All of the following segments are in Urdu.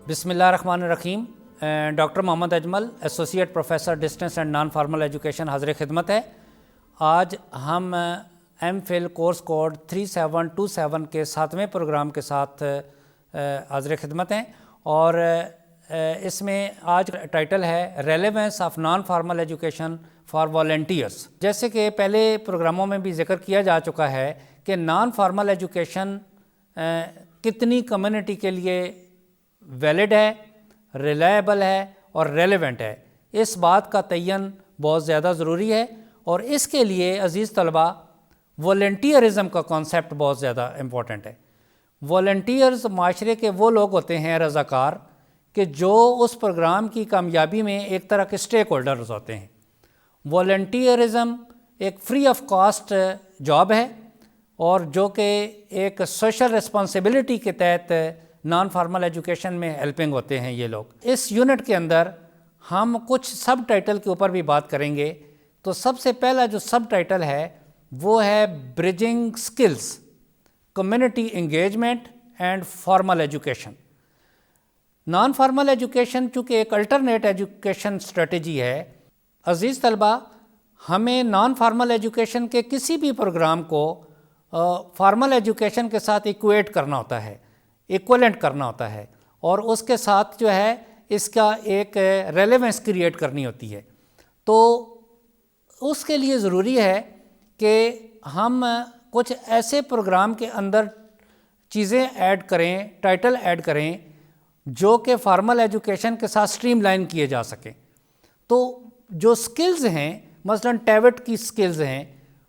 بسم اللہ الرحمن الرحیم. Doctor Muhammad Ajmal, associate professor distance and non formal education, حاضر خدمت ہے. آج ہم ایم فل کورس کوڈ 3727 کے 7ویں پروگرام کے ساتھ حاضر خدمت ہیں, اور اس میں آج ٹائٹل ہے relevance of non formal education for volunteers. جیسے کہ پہلے پروگراموں میں بھی ذکر کیا جا چکا ہے کہ نان فارمل ایجوکیشن کتنی کمیونٹی کے لیے ویلڈ ہے, ریلائبل ہے اور ریلیونٹ ہے, اس بات کا تعین بہت زیادہ ضروری ہے. اور اس کے لیے عزیز طلباء والنٹیئرزم کا کانسیپٹ بہت زیادہ امپورٹنٹ ہے. والنٹیئرز معاشرے کے وہ لوگ ہوتے ہیں, رضاکار, کہ جو اس پروگرام کی کامیابی میں ایک طرح کے اسٹیک ہولڈرز ہوتے ہیں. والنٹیئرزم ایک فری آف کاسٹ جاب ہے, اور جو کہ ایک سوشل ریسپانسبلٹی کے تحت نان فارمل ایجوکیشن میں ہیلپنگ ہوتے ہیں یہ لوگ. اس یونٹ کے اندر ہم کچھ سب ٹائٹل کے اوپر بھی بات کریں گے. تو سب سے پہلا جو سب ٹائٹل ہے وہ ہے bridging skills, community engagement and formal education. Naan formal education چونکہ ایک الٹرنیٹ ایجوکیشن اسٹریٹجی ہے, عزیز طلباء ہمیں نان فارمل ایجوکیشن کے کسی بھی پروگرام کو فارمل ایجوکیشن کے ساتھ ایکویٹ کرنا ہوتا ہے, ایکولنٹ کرنا ہوتا ہے, اور اس کے ساتھ جو ہے اس کا ایک ریلیونس کریٹ کرنی ہوتی ہے. تو اس کے لیے ضروری ہے کہ ہم کچھ ایسے پروگرام کے اندر چیزیں ایڈ کریں, ٹائٹل ایڈ کریں جو کہ فارمل ایجوکیشن کے ساتھ اسٹریم لائن کیے جا سکیں. تو جو سکلز ہیں, مثلا ٹیوٹ کی سکلز ہیں,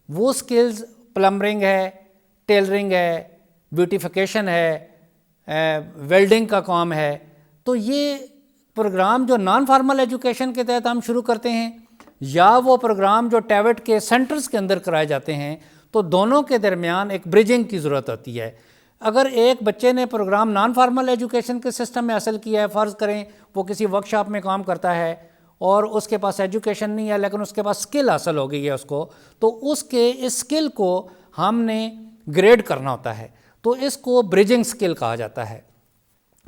وہ سکلز پلمبرنگ ہے, ٹیلرنگ ہے, بیوٹیفیکیشن ہے, ویلڈنگ کا کام ہے. تو یہ پروگرام جو نان فارمل ایجوکیشن کے تحت ہم شروع کرتے ہیں, یا وہ پروگرام جو ٹیوٹ کے سینٹرز کے اندر کرائے جاتے ہیں, تو دونوں کے درمیان ایک برجنگ کی ضرورت ہوتی ہے. اگر ایک بچے نے پروگرام نان فارمل ایجوکیشن کے سسٹم میں حاصل کیا ہے, فرض کریں وہ کسی ورک شاپ میں کام کرتا ہے اور اس کے پاس ایجوکیشن نہیں ہے لیکن اس کے پاس سکل حاصل ہو گئی ہے اس کو, تو اس کے اس سکل کو ہم نے گریڈ کرنا ہوتا ہے, تو اس کو برجنگ سکل کہا جاتا ہے.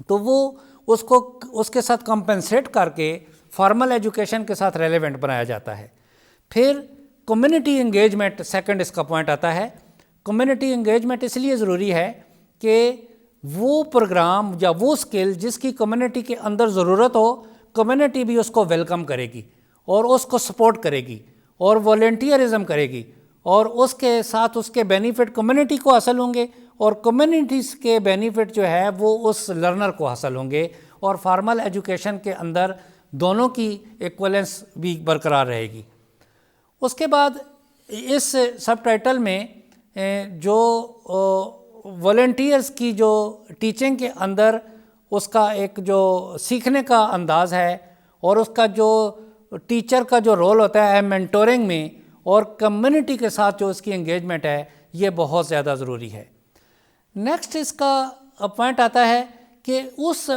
تو وہ اس کو اس کے ساتھ کمپنسیٹ کر کے فارمل ایجوکیشن کے ساتھ ریلیونٹ بنایا جاتا ہے. پھر کمیونٹی انگیجمنٹ سیکنڈ اس کا پوائنٹ آتا ہے. کمیونٹی انگیجمنٹ اس لیے ضروری ہے کہ وہ پروگرام یا وہ سکل جس کی کمیونٹی کے اندر ضرورت ہو, کمیونٹی بھی اس کو ویلکم کرے گی اور اس کو سپورٹ کرے گی اور والنٹیئرزم کرے گی, اور اس کے ساتھ اس کے بینیفٹ کمیونٹی کو حاصل ہوں گے, اور کمیونٹیز کے بینیفٹ جو ہے وہ اس لرنر کو حاصل ہوں گے, اور فارمل ایجوکیشن کے اندر دونوں کی ایکولنس بھی برقرار رہے گی. اس کے بعد اس سب ٹائٹل میں جو والنٹیئرز کی جو ٹیچنگ کے اندر اس کا ایک جو سیکھنے کا انداز ہے, اور اس کا جو ٹیچر کا جو رول ہوتا ہے مینٹورنگ میں, اور کمیونٹی کے ساتھ جو اس کی انگیجمنٹ ہے, یہ بہت زیادہ ضروری ہے. نیکسٹ اس کا پوائنٹ آتا ہے کہ اس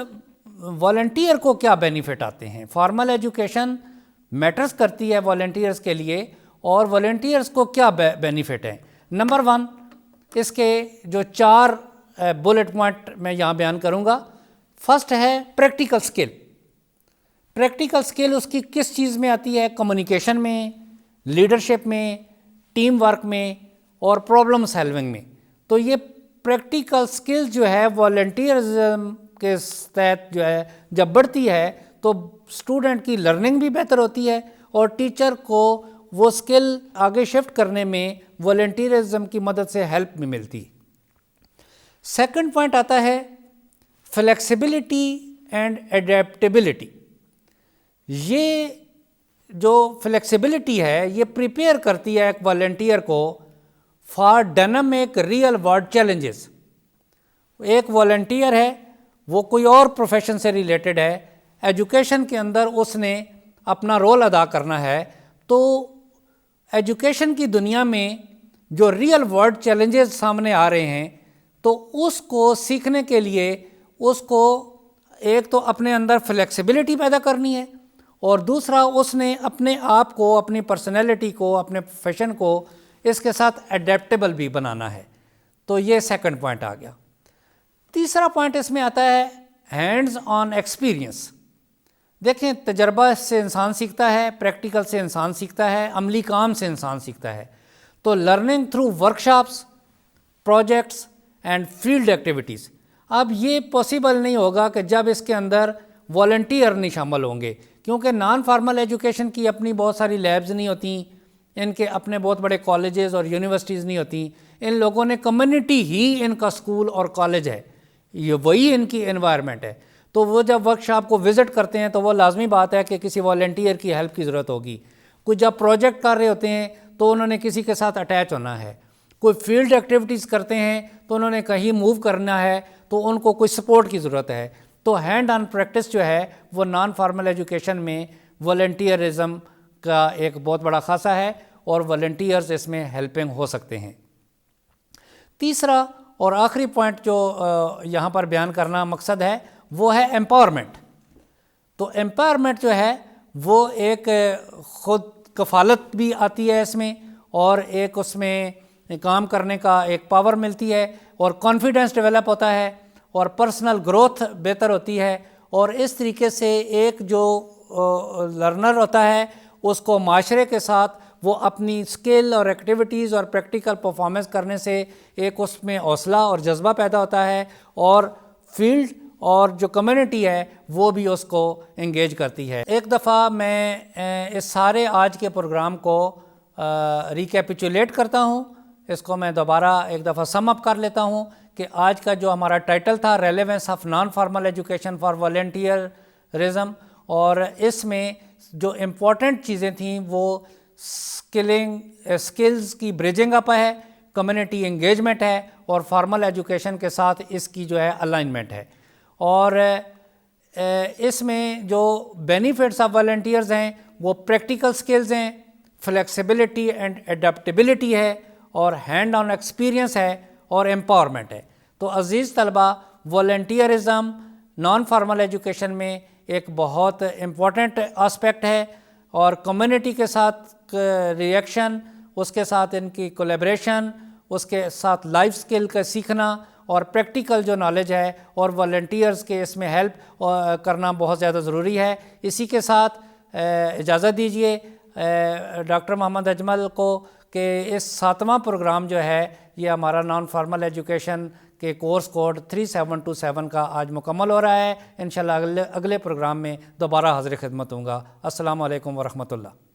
والنٹیئر کو کیا بینیفٹ آتے ہیں. فارمل ایجوکیشن میٹرز کرتی ہے والنٹیئرز کے لیے, اور والنٹیئرز کو کیا بینیفٹ ہیں. نمبر 1 اس کے جو 4 بلٹ پوائنٹ میں یہاں بیان کروں گا. فرسٹ ہے پریکٹیکل سکل. پریکٹیکل سکل اس کی کس چیز میں آتی ہے؟ کمیونیکیشن میں, لیڈرشپ میں, ٹیم ورک میں, اور پرابلم سالونگ میں. تو یہ پریکٹیکل سکل جو ہے والنٹیئرزم کے تحت جو ہے جب بڑھتی ہے تو اسٹوڈنٹ کی لرننگ بھی بہتر ہوتی ہے, اور ٹیچر کو وہ سکل آگے شفٹ کرنے میں والنٹیئرزم کی مدد سے ہیلپ بھی ملتی. سیکنڈ پوائنٹ آتا ہے فلیکسیبلٹی اینڈ ایڈیپٹیبلٹی. یہ جو فلیکسیبلٹی ہے یہ پریپیئر کرتی ہے ایک والنٹیئر کو for dynamic real world challenges. ایک والنٹیئر ہے, وہ کوئی اور پروفیشن سے ریلیٹڈ ہے, ایجوکیشن کے اندر اس نے اپنا رول ادا کرنا ہے, تو ایجوکیشن کی دنیا میں جو ریئل ورلڈ چیلنجز سامنے آ رہے ہیں, تو اس کو سیکھنے کے لیے اس کو ایک تو اپنے اندر فلیکسیبلٹی پیدا کرنی ہے, اور دوسرا اس نے اپنے آپ کو, اپنی پرسنالٹی کو, اپنے پروفیشن کو اس کے ساتھ اڈیپٹیبل بھی بنانا ہے. تو یہ سیکنڈ پوائنٹ آ گیا. تیسرا پوائنٹ اس میں آتا ہے ہینڈز آن ایکسپیرینس. دیکھیں تجربہ سے انسان سیکھتا ہے, پریکٹیکل سے انسان سیکھتا ہے, عملی کام سے انسان سیکھتا ہے. تو learning through workshops, projects and field activities. اب یہ پاسبل نہیں ہوگا کہ جب اس کے اندر والنٹیئر نہیں شامل ہوں گے, کیونکہ نان فارمل ایجوکیشن کی اپنی بہت ساری لیبز نہیں ہوتیں, ان کے اپنے بہت بڑے کالجز اور یونیورسٹیز نہیں ہوتیں. ان لوگوں نے کمیونٹی ہی ان کا اسکول اور کالج ہے, یہ وہی ان کی انوائرمنٹ ہے. تو وہ جب ورک شاپ کو وزٹ کرتے ہیں تو وہ لازمی بات ہے کہ کسی والنٹیئر کی ہیلپ کی ضرورت ہوگی. کوئی جب پروجیکٹ کر رہے ہوتے ہیں تو انہوں نے کسی کے ساتھ اٹیچ ہونا ہے. کوئی فیلڈ ایکٹیویٹیز کرتے ہیں تو انہوں نے کہیں موو کرنا ہے تو ان کو کوئی سپورٹ کی ضرورت ہے. تو ہینڈ آن پریکٹس جو ہے وہ نان فارمل ایجوکیشن میں والنٹیئرزم کا ایک بہت بڑا خاصہ ہے, اور والنٹیئرز اس میں ہیلپنگ ہو سکتے ہیں. تیسرا اور آخری پوائنٹ جو یہاں پر بیان کرنا مقصد ہے وہ ہے ایمپاورمنٹ. تو ایمپاورمنٹ جو ہے وہ ایک خود کفالت بھی آتی ہے اس میں, اور ایک اس میں کام کرنے کا ایک پاور ملتی ہے, اور کانفیڈنس ڈیولپ ہوتا ہے, اور پرسنل گروتھ بہتر ہوتی ہے. اور اس طریقے سے ایک جو لرنر ہوتا ہے اس کو معاشرے کے ساتھ وہ اپنی اسکل اور ایکٹیویٹیز اور پریکٹیکل پرفارمنس کرنے سے ایک اس میں حوصلہ اور جذبہ پیدا ہوتا ہے, اور فیلڈ اور جو کمیونٹی ہے وہ بھی اس کو انگیج کرتی ہے. ایک دفعہ میں اس سارے آج کے پروگرام کو ریکیپیچولیٹ کرتا ہوں, اس کو میں دوبارہ ایک دفعہ سم اپ کر لیتا ہوں کہ آج کا جو ہمارا ٹائٹل تھا relevance of non formal education for volunteerism, اور اس میں جو امپورٹنٹ چیزیں تھیں وہ اسکلز کی بریجنگ اپ ہے, کمیونٹی انگیجمنٹ ہے, اور فارمل ایجوکیشن کے ساتھ اس کی جو ہے الائنمنٹ ہے. اور اس میں جو بینیفٹس آف والنٹیئرز ہیں وہ پریکٹیکل سکلز ہیں, فلیکسیبلٹی اینڈ ایڈیپٹیبلٹی ہے, اور ہینڈ آن ایکسپیرینس ہے, اور امپاورمنٹ ہے. تو عزیز طلبہ, والنٹیئرزم نان فارمل ایجوکیشن میں ایک بہت امپورٹنٹ آسپیکٹ ہے, اور کمیونٹی کے ساتھ ریئیکشن, اس کے ساتھ ان کی کولیبریشن, اس کے ساتھ لائف سکل کا سیکھنا, اور پریکٹیکل جو نالج ہے, اور والنٹیئرز کے اس میں ہیلپ کرنا بہت زیادہ ضروری ہے. اسی کے ساتھ اجازت دیجیے ڈاکٹر محمد اجمل کو کہ اس 7واں پروگرام جو ہے یہ ہمارا نان فارمل ایجوکیشن کے کورس کوڈ 3727 کا آج مکمل ہو رہا ہے. انشاءاللہ اگلے پروگرام میں دوبارہ حاضر خدمت ہوں گا. السلام علیکم ورحمۃ اللہ.